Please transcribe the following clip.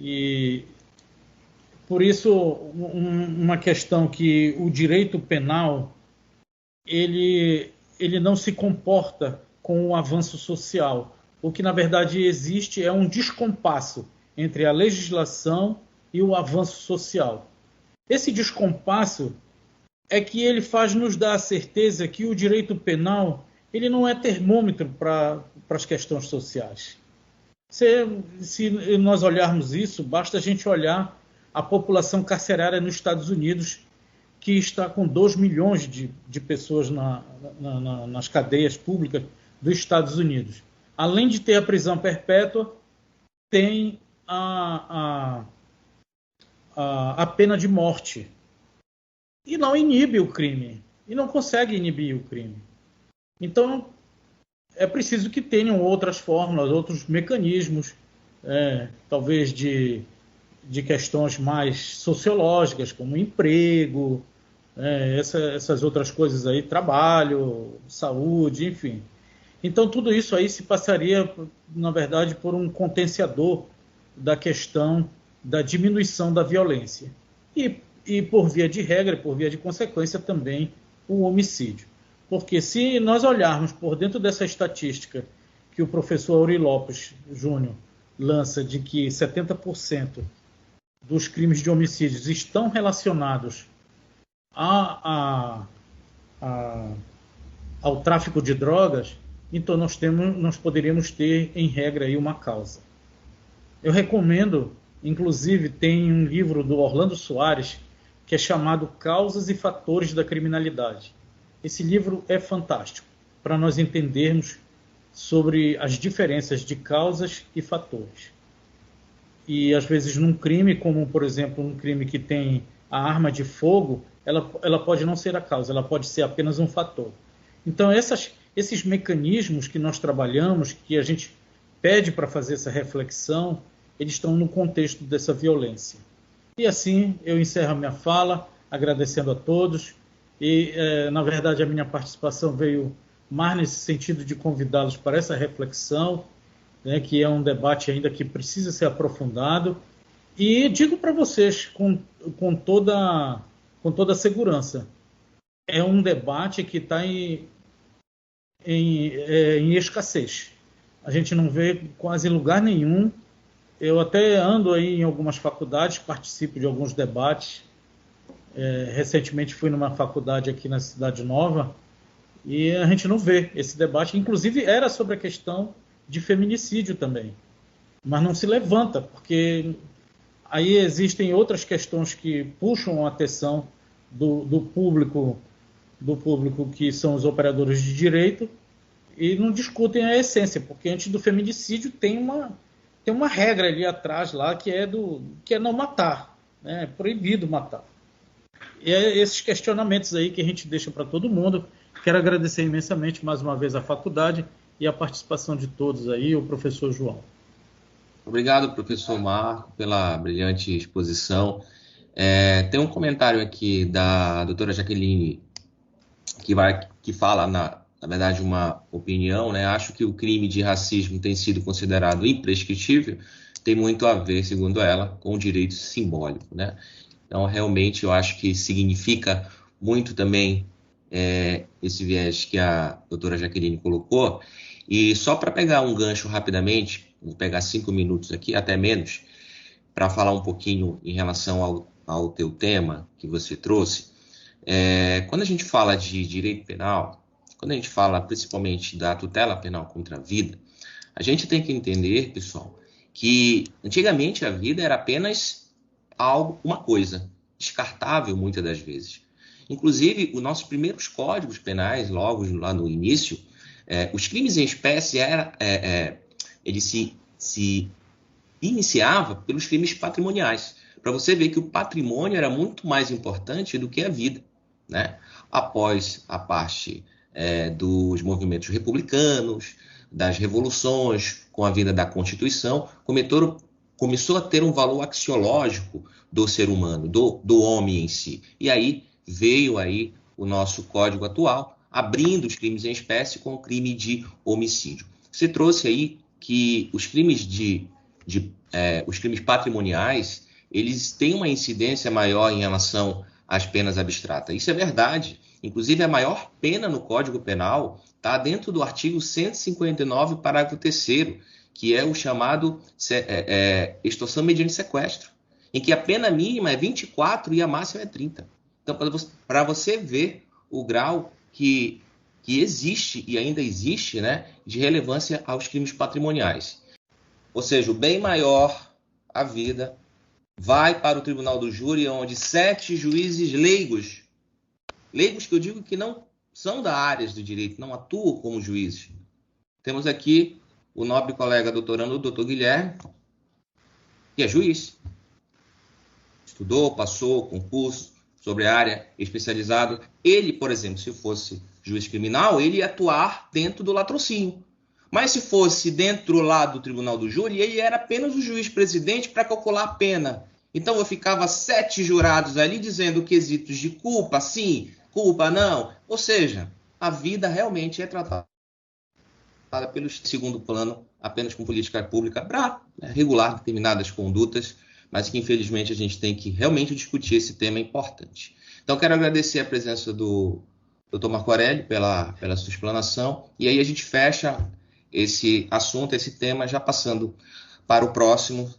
E por isso uma questão que o direito penal ele não se comporta com o avanço social. O que na verdade existe é um descompasso entre a legislação e o avanço social. Esse descompasso é que ele faz nos dar a certeza que o direito penal ele não é termômetro para as questões sociais. Se nós olharmos isso, basta a gente olhar a população carcerária nos Estados Unidos, que está com 2 milhões de pessoas nas cadeias públicas dos Estados Unidos. Além de ter a prisão perpétua, tem a pena de morte. E não inibe o crime. E não consegue inibir o crime. Então, é preciso que tenham outras fórmulas, outros mecanismos, talvez de questões mais sociológicas, como emprego, essas outras coisas aí, trabalho, saúde, enfim. Então, tudo isso aí se passaria, na verdade, por um contenciador da questão da diminuição da violência. E por via de regra, por via de consequência, também o homicídio. Porque se nós olharmos por dentro dessa estatística que o professor Auri Lopes Júnior lança, de que 70% dos crimes de homicídios estão relacionados ao tráfico de drogas, então nós poderíamos ter, em regra, aí uma causa. Eu recomendo, inclusive, tem um livro do Orlando Soares, que é chamado Causas e Fatores da Criminalidade. Esse livro é fantástico, para nós entendermos sobre as diferenças de causas e fatores. E, às vezes, num crime, como, por exemplo, um crime que tem a arma de fogo, ela pode não ser a causa, ela pode ser apenas um fator. Então, esses mecanismos que nós trabalhamos, que a gente pede para fazer essa reflexão, eles estão no contexto dessa violência. E assim, eu encerro a minha fala, agradecendo a todos. E, na verdade, a minha participação veio mais nesse sentido de convidá-los para essa reflexão, né, que é um debate ainda que precisa ser aprofundado. E digo para vocês, com toda segurança, é um debate que está em escassez. A gente não vê quase lugar nenhum. Eu até ando aí em algumas faculdades, participo de alguns debates. Recentemente fui numa faculdade aqui na Cidade Nova e a gente não vê esse debate. Inclusive era sobre a questão de feminicídio também, mas não se levanta, porque aí existem outras questões que puxam a atenção do público que são os operadores de direito e não discutem a essência, porque antes do feminicídio tem uma regra ali atrás lá que é não matar, né? É proibido matar. E é esses questionamentos aí que a gente deixa para todo mundo. Quero agradecer imensamente mais uma vez a faculdade e a participação de todos aí, o professor João. Obrigado, professor Marco, pela brilhante exposição. Tem um comentário aqui da doutora Jaqueline que fala, na verdade, uma opinião, né? Acho que o crime de racismo tem sido considerado imprescritível, tem muito a ver, segundo ela, com o direito simbólico, né? Então, realmente, eu acho que significa muito também esse viés que a doutora Jaqueline colocou. E só para pegar um gancho rapidamente, vou pegar 5 minutos aqui, até menos, para falar um pouquinho em relação ao teu tema que você trouxe. Quando a gente fala de direito penal, quando a gente fala principalmente da tutela penal contra a vida, a gente tem que entender, pessoal, que antigamente a vida era apenas uma coisa, descartável muitas das vezes. Inclusive, os nossos primeiros códigos penais, logo lá no início, os crimes em espécie ele se iniciava pelos crimes patrimoniais, para você ver que o patrimônio era muito mais importante do que a vida, né? Após a parte dos movimentos republicanos, das revoluções, com a vinda da Constituição, começou a ter um valor axiológico do ser humano, do homem em si. E aí veio aí o nosso código atual, abrindo os crimes em espécie com o crime de homicídio. Você trouxe aí que os crimes os crimes patrimoniais, eles têm uma incidência maior em relação às penas abstratas. Isso é verdade. Inclusive, a maior pena no Código Penal está dentro do artigo 159, parágrafo 3º, que é o chamado extorsão mediante sequestro, em que a pena mínima é 24 e a máxima é 30. Então, para você ver o grau que existe e ainda existe, né, de relevância aos crimes patrimoniais. Ou seja, o bem maior, a vida, vai para o tribunal do júri, onde 7 juízes leigos que eu digo que não são da área do direito, não atuam como juízes. Temos aqui o nobre colega doutorando, o doutor Guilherme, que é juiz. Estudou, passou concurso sobre a área, especializado. Ele, por exemplo, se fosse juiz criminal, ele ia atuar dentro do latrocínio. Mas se fosse dentro lá do tribunal do júri, ele era apenas o juiz-presidente para calcular a pena. Então eu ficava 7 jurados ali dizendo quesitos de culpa, sim, culpa não. Ou seja, a vida realmente é tratada pelo segundo plano, apenas com política pública para regular determinadas condutas, mas que infelizmente a gente tem que realmente discutir esse tema importante. Então quero agradecer a presença do Dr. Marco Aurélio pela sua explanação, e aí a gente fecha esse assunto, esse tema, já passando para o próximo,